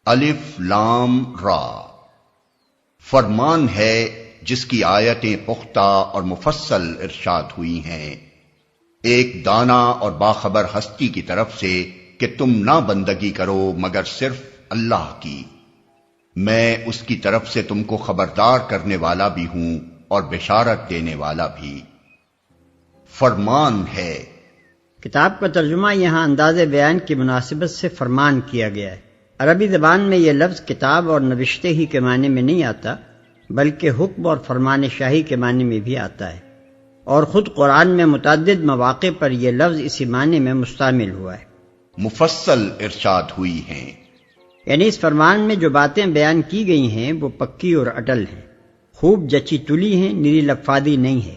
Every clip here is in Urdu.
الف لام را، فرمان ہے جس کی آیتیں پختہ اور مفصل ارشاد ہوئی ہیں، ایک دانا اور باخبر ہستی کی طرف سے کہ تم نہ بندگی کرو مگر صرف اللہ کی، میں اس کی طرف سے تم کو خبردار کرنے والا بھی ہوں اور بشارت دینے والا بھی۔ فرمان ہے، کتاب کا ترجمہ یہاں انداز بیان کی مناسبت سے فرمان کیا گیا ہے۔ عربی زبان میں یہ لفظ کتاب اور نوشتے ہی کے معنی میں نہیں آتا، بلکہ حکم اور فرمان شاہی کے معنی میں بھی آتا ہے، اور خود قرآن میں متعدد مواقع پر یہ لفظ اسی معنی میں مستعمل ہوا ہے۔ مفصل ارشاد ہوئی ہیں، یعنی اس فرمان میں جو باتیں بیان کی گئی ہیں وہ پکی اور اٹل ہیں، خوب جچی تلی ہیں، نری لفادی نہیں ہے،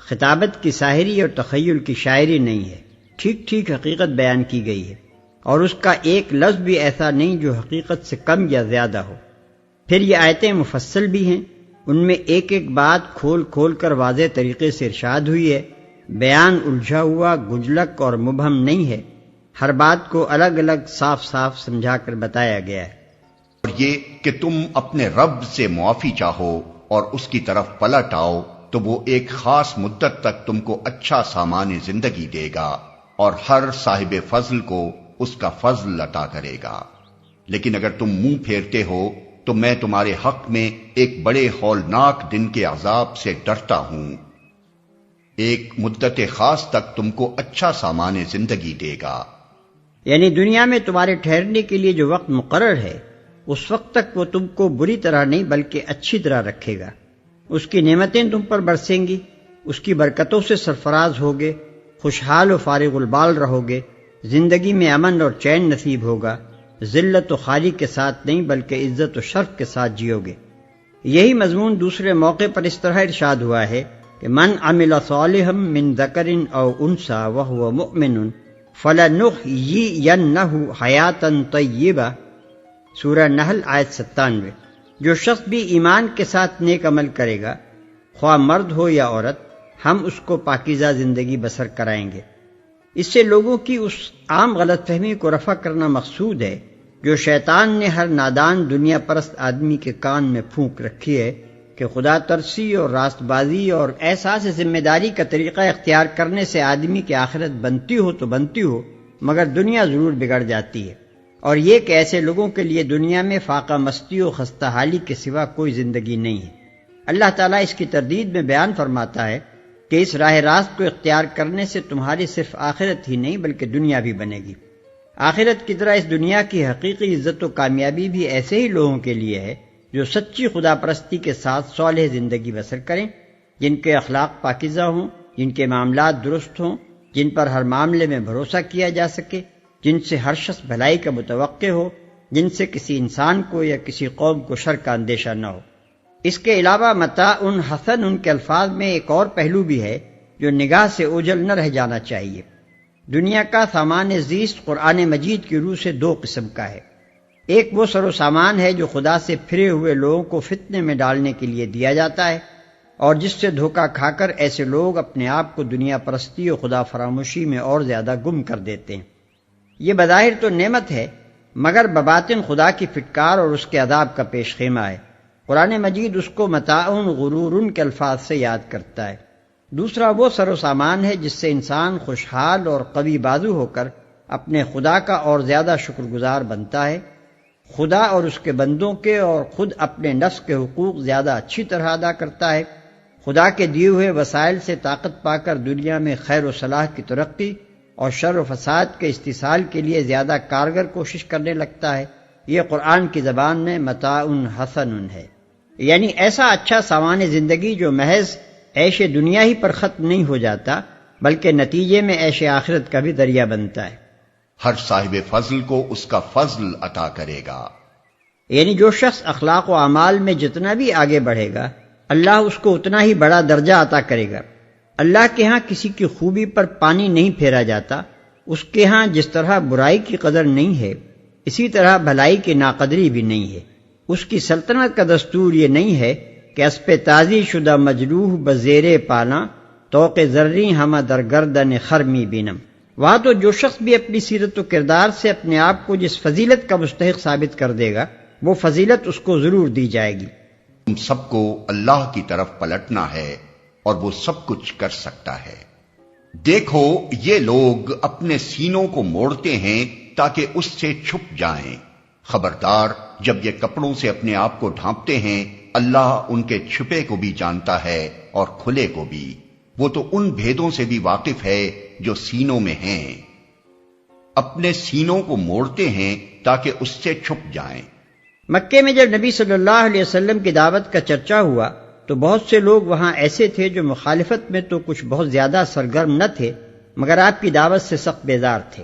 خطابت کی ساحری اور تخیل کی شاعری نہیں ہے، ٹھیک ٹھیک حقیقت بیان کی گئی ہے، اور اس کا ایک لفظ بھی ایسا نہیں جو حقیقت سے کم یا زیادہ ہو۔ پھر یہ آیتیں مفصل بھی ہیں، ان میں ایک ایک بات کھول کھول کر واضح طریقے سے ارشاد ہوئی ہے، بیان الجھا ہوا، گجلک اور مبہم نہیں ہے، ہر بات کو الگ الگ صاف صاف سمجھا کر بتایا گیا ہے۔ اور یہ کہ تم اپنے رب سے معافی چاہو اور اس کی طرف پلٹ آؤ تو وہ ایک خاص مدت تک تم کو اچھا سامان زندگی دے گا اور ہر صاحب فضل کو اس کا فضل عطا کرے گا، لیکن اگر تم منہ پھیرتے ہو تو میں تمہارے حق میں ایک بڑے ہولناک دن کے عذاب سے ڈرتا ہوں۔ ایک مدت خاص تک تم کو اچھا سامان زندگی دے گا، یعنی دنیا میں تمہارے ٹھہرنے کے لیے جو وقت مقرر ہے اس وقت تک وہ تم کو بری طرح نہیں بلکہ اچھی طرح رکھے گا، اس کی نعمتیں تم پر برسیں گی، اس کی برکتوں سے سرفراز ہوگے، خوشحال و فارغ البال رہو گے، زندگی میں امن اور چین نصیب ہوگا، ذلت و خاری کے ساتھ نہیں بلکہ عزت و شرف کے ساتھ جیو گے۔ یہی مضمون دوسرے موقع پر اس طرح ارشاد ہوا ہے کہ من عمل صالحا من ذکر او انثی وهو مؤمن فلنحیینہ حیاتا طیبہ، سورہ نحل آیت 97۔ جو شخص بھی ایمان کے ساتھ نیک عمل کرے گا، خواہ مرد ہو یا عورت، ہم اس کو پاکیزہ زندگی بسر کرائیں گے۔ اس سے لوگوں کی اس عام غلط فہمی کو رفع کرنا مقصود ہے جو شیطان نے ہر نادان دنیا پرست آدمی کے کان میں پھونک رکھی ہے کہ خدا ترسی اور راست بازی اور احساس ذمہ داری کا طریقہ اختیار کرنے سے آدمی کی آخرت بنتی ہو تو بنتی ہو مگر دنیا ضرور بگڑ جاتی ہے، اور یہ کہ ایسے لوگوں کے لیے دنیا میں فاقہ مستی و خستہ حالی کے سوا کوئی زندگی نہیں ہے۔ اللہ تعالیٰ اس کی تردید میں بیان فرماتا ہے کہ اس راہ راست کو اختیار کرنے سے تمہاری صرف آخرت ہی نہیں بلکہ دنیا بھی بنے گی۔ آخرت کی طرح اس دنیا کی حقیقی عزت و کامیابی بھی ایسے ہی لوگوں کے لیے ہے جو سچی خدا پرستی کے ساتھ صالح زندگی بسر کریں، جن کے اخلاق پاکیزہ ہوں، جن کے معاملات درست ہوں، جن پر ہر معاملے میں بھروسہ کیا جا سکے، جن سے ہر شخص بھلائی کا متوقع ہو، جن سے کسی انسان کو یا کسی قوم کو شر کا اندیشہ نہ ہو۔ اس کے علاوہ متاع حسن ان کے الفاظ میں ایک اور پہلو بھی ہے جو نگاہ سے اوجھل نہ رہ جانا چاہیے۔ دنیا کا سامان زیست قرآن مجید کی روح سے دو قسم کا ہے، ایک وہ سر و سامان ہے جو خدا سے پھرے ہوئے لوگوں کو فتنے میں ڈالنے کے لیے دیا جاتا ہے، اور جس سے دھوکہ کھا کر ایسے لوگ اپنے آپ کو دنیا پرستی و خدا فراموشی میں اور زیادہ گم کر دیتے ہیں۔ یہ بظاہر تو نعمت ہے مگر بباطن خدا کی پھٹکار اور اس کے عذاب کا پیش خیمہ ہے۔ قرآن مجید اس کو متاع غرور کے الفاظ سے یاد کرتا ہے۔ دوسرا وہ سر و سامان ہے جس سے انسان خوشحال اور قوی بازو ہو کر اپنے خدا کا اور زیادہ شکر گزار بنتا ہے، خدا اور اس کے بندوں کے اور خود اپنے نفس کے حقوق زیادہ اچھی طرح ادا کرتا ہے، خدا کے دیے ہوئے وسائل سے طاقت پا کر دنیا میں خیر و صلاح کی ترقی اور شر و فساد کے استحصال کے لیے زیادہ کارگر کوشش کرنے لگتا ہے۔ یہ قرآن کی زبان میں متاع حسن ہے، یعنی ایسا اچھا سامان زندگی جو محض عیش دنیا ہی پر ختم نہیں ہو جاتا بلکہ نتیجے میں عیش آخرت کا بھی ذریعہ بنتا ہے۔ ہر صاحب فضل کو اس کا فضل عطا کرے گا، یعنی جو شخص اخلاق و اعمال میں جتنا بھی آگے بڑھے گا اللہ اس کو اتنا ہی بڑا درجہ عطا کرے گا۔ اللہ کے ہاں کسی کی خوبی پر پانی نہیں پھیرا جاتا، اس کے ہاں جس طرح برائی کی قدر نہیں ہے اسی طرح بھلائی کی ناقدری بھی نہیں ہے۔ اس کی سلطنت کا دستور یہ نہیں ہے کہ اسپِ تازی شدہ مجروح بزیر پانا توق زرری ہمہ در گردن خرمی بینم، وہاں تو جو شخص بھی اپنی سیرت و کردار سے اپنے آپ کو جس فضیلت کا مستحق ثابت کر دے گا وہ فضیلت اس کو ضرور دی جائے گی۔ تم سب کو اللہ کی طرف پلٹنا ہے اور وہ سب کچھ کر سکتا ہے۔ دیکھو یہ لوگ اپنے سینوں کو موڑتے ہیں تاکہ اس سے چھپ جائیں، خبردار جب یہ کپڑوں سے اپنے آپ کو ڈھانپتے ہیں اللہ ان کے چھپے کو بھی جانتا ہے اور کھلے کو بھی، وہ تو ان بھیدوں سے بھی واقف ہے جو سینوں میں ہیں۔ اپنے سینوں کو موڑتے ہیں تاکہ اس سے چھپ جائیں۔ مکے میں جب نبی صلی اللہ علیہ وسلم کی دعوت کا چرچا ہوا تو بہت سے لوگ وہاں ایسے تھے جو مخالفت میں تو کچھ بہت زیادہ سرگرم نہ تھے مگر آپ کی دعوت سے سخت بیزار تھے۔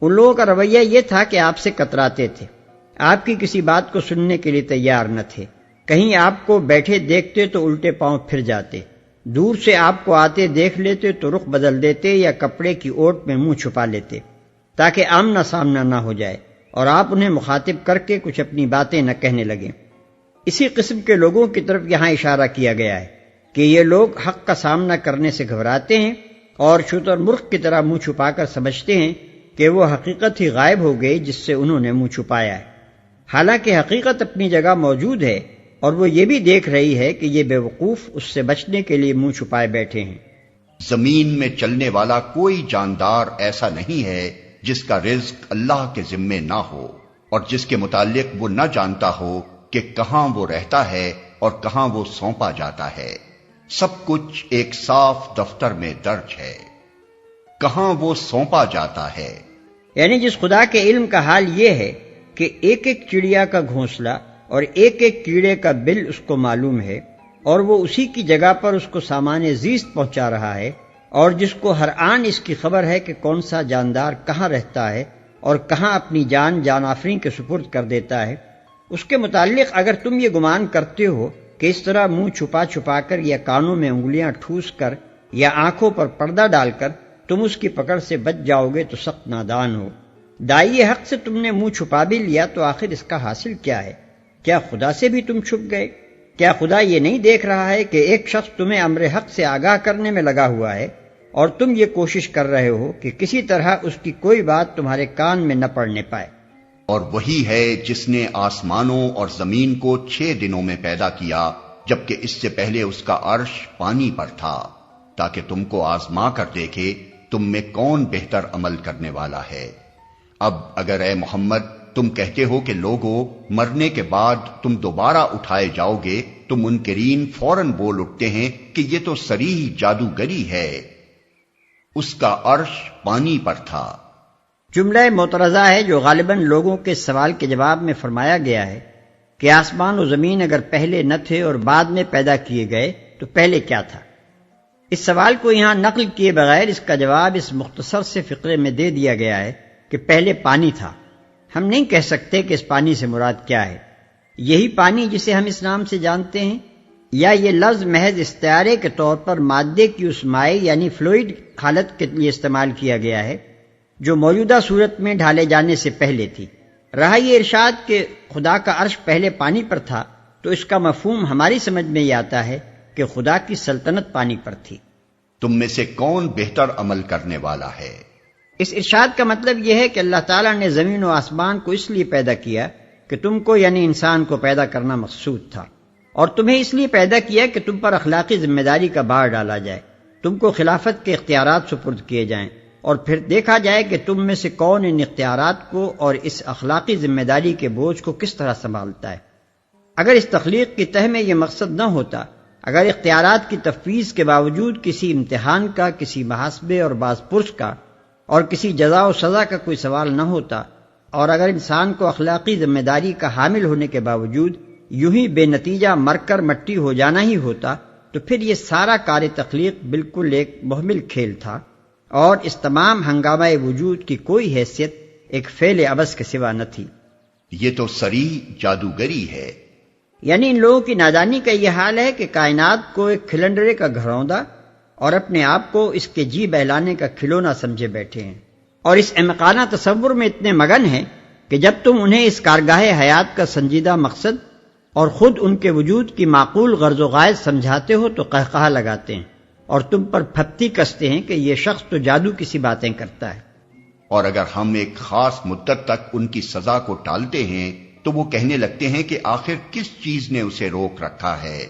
ان لوگوں کا رویہ یہ تھا کہ آپ سے کتراتے تھے، آپ کی کسی بات کو سننے کے لیے تیار نہ تھے، کہیں آپ کو بیٹھے دیکھتے تو الٹے پاؤں پھر جاتے، دور سے آپ کو آتے دیکھ لیتے تو رخ بدل دیتے یا کپڑے کی اوٹ میں منہ چھپا لیتے تاکہ آمنا سامنا نہ ہو جائے اور آپ انہیں مخاطب کر کے کچھ اپنی باتیں نہ کہنے لگیں۔ اسی قسم کے لوگوں کی طرف یہاں اشارہ کیا گیا ہے کہ یہ لوگ حق کا سامنا کرنے سے گھبراتے ہیں اور شتر مرغ کی طرح منہ چھپا کر سمجھتے ہیں کہ وہ حقیقت ہی غائب ہو گئی جس سے انہوں نے منہ چھپایا ہے، حالانکہ حقیقت اپنی جگہ موجود ہے اور وہ یہ بھی دیکھ رہی ہے کہ یہ بے وقوف اس سے بچنے کے لیے منہ چھپائے بیٹھے ہیں۔ زمین میں چلنے والا کوئی جاندار ایسا نہیں ہے جس کا رزق اللہ کے ذمے نہ ہو اور جس کے متعلق وہ نہ جانتا ہو کہ کہاں وہ رہتا ہے اور کہاں وہ سونپا جاتا ہے۔ سب کچھ ایک صاف دفتر میں درج ہے، کہاں وہ سونپا جاتا ہے۔ یعنی جس خدا کے علم کا حال یہ ہے کہ ایک ایک چڑیا کا گھونسلہ اور ایک ایک کیڑے کا بل اس کو معلوم ہے اور وہ اسی کی جگہ پر اس کو سامان زیست پہنچا رہا ہے، اور جس کو ہر آن اس کی خبر ہے کہ کون سا جاندار کہاں رہتا ہے اور کہاں اپنی جان آفرین کے سپرد کر دیتا ہے، اس کے متعلق اگر تم یہ گمان کرتے ہو کہ اس طرح منہ چھپا چھپا کر یا کانوں میں انگلیاں ٹھوس کر یا آنکھوں پر پردہ ڈال کر تم اس کی پکڑ سے بچ جاؤ گے تو سخت نادان ہو۔ دائی حق سے تم نے منہ چھپا بھی لیا تو آخر اس کا حاصل کیا ہے؟ کیا خدا سے بھی تم چھپ گئے؟ کیا خدا یہ نہیں دیکھ رہا ہے کہ ایک شخص تمہیں امر حق سے آگاہ کرنے میں لگا ہوا ہے اور تم یہ کوشش کر رہے ہو کہ کسی طرح اس کی کوئی بات تمہارے کان میں نہ پڑنے پائے؟ اور وہی ہے جس نے آسمانوں اور زمین کو 6 دنوں میں پیدا کیا جبکہ اس سے پہلے اس کا عرش پانی پر تھا، تاکہ تم کو آزما کر دیکھے تم میں کون بہتر عمل کرنے والا ہے۔ اب اگر اے محمد تم کہتے ہو کہ لوگوں مرنے کے بعد تم دوبارہ اٹھائے جاؤ گے تو منکرین فوراً بول اٹھتے ہیں کہ یہ تو صریح جادوگری ہے، اس کا عرش پانی پر تھا۔ جملہ معترضہ ہے جو غالباً لوگوں کے سوال کے جواب میں فرمایا گیا ہے کہ آسمان و زمین اگر پہلے نہ تھے اور بعد میں پیدا کیے گئے تو پہلے کیا تھا؟ اس سوال کو یہاں نقل کیے بغیر اس کا جواب اس مختصر سے فقرے میں دے دیا گیا ہے کہ پہلے پانی تھا۔ ہم نہیں کہہ سکتے کہ اس پانی سے مراد کیا ہے، یہی پانی جسے ہم اس نام سے جانتے ہیں، یا یہ لفظ محض استعارے کے طور پر مادے کی اس مائع یعنی فلوئڈ حالت کے لیے استعمال کیا گیا ہے جو موجودہ صورت میں ڈھالے جانے سے پہلے تھی۔ رہا یہ ارشاد کہ خدا کا عرش پہلے پانی پر تھا تو اس کا مفہوم ہماری سمجھ میں یہ آتا ہے کہ خدا کی سلطنت پانی پر تھی۔ تم میں سے کون بہتر عمل کرنے والا ہے؟ اس ارشاد کا مطلب یہ ہے کہ اللہ تعالیٰ نے زمین و آسمان کو اس لیے پیدا کیا کہ تم کو یعنی انسان کو پیدا کرنا مقصود تھا، اور تمہیں اس لیے پیدا کیا کہ تم پر اخلاقی ذمہ داری کا بار ڈالا جائے، تم کو خلافت کے اختیارات سپرد کیے جائیں اور پھر دیکھا جائے کہ تم میں سے کون ان اختیارات کو اور اس اخلاقی ذمہ داری کے بوجھ کو کس طرح سنبھالتا ہے۔ اگر اس تخلیق کی تہ میں یہ مقصد نہ ہوتا، اگر اختیارات کی تفویض کے باوجود کسی امتحان کا، کسی محاسبے اور باز پرس کا اور کسی جزا و سزا کا کوئی سوال نہ ہوتا، اور اگر انسان کو اخلاقی ذمہ داری کا حامل ہونے کے باوجود یوں ہی بے نتیجہ مر کر مٹی ہو جانا ہی ہوتا، تو پھر یہ سارا کار تخلیق بالکل ایک محمل کھیل تھا اور اس تمام ہنگامہ وجود کی کوئی حیثیت ایک فعل عبث کے سوا نہ تھی۔ یہ تو صریح جادوگری ہے۔ یعنی ان لوگوں کی نادانی کا یہ حال ہے کہ کائنات کو ایک کھلنڈرے کا گھروندا اور اپنے آپ کو اس کے جی بہلانے کا کھلونا سمجھے بیٹھے ہیں، اور اس احمقانہ تصور میں اتنے مگن ہیں کہ جب تم انہیں اس کارگاہ حیات کا سنجیدہ مقصد اور خود ان کے وجود کی معقول غرض و غائز سمجھاتے ہو تو قہقہہ لگاتے ہیں اور تم پر پھپتی کستے ہیں کہ یہ شخص تو جادو کی سی باتیں کرتا ہے۔ اور اگر ہم ایک خاص مدت تک ان کی سزا کو ٹالتے ہیں تو وہ کہنے لگتے ہیں کہ آخر کس چیز نے اسے روک رکھا ہے۔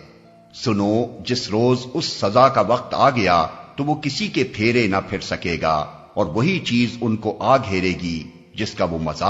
سنو، جس روز اس سزا کا وقت آ گیا تو وہ کسی کے پھیرے نہ پھر سکے گا، اور وہی چیز ان کو آ گھیرے گی جس کا وہ مذاق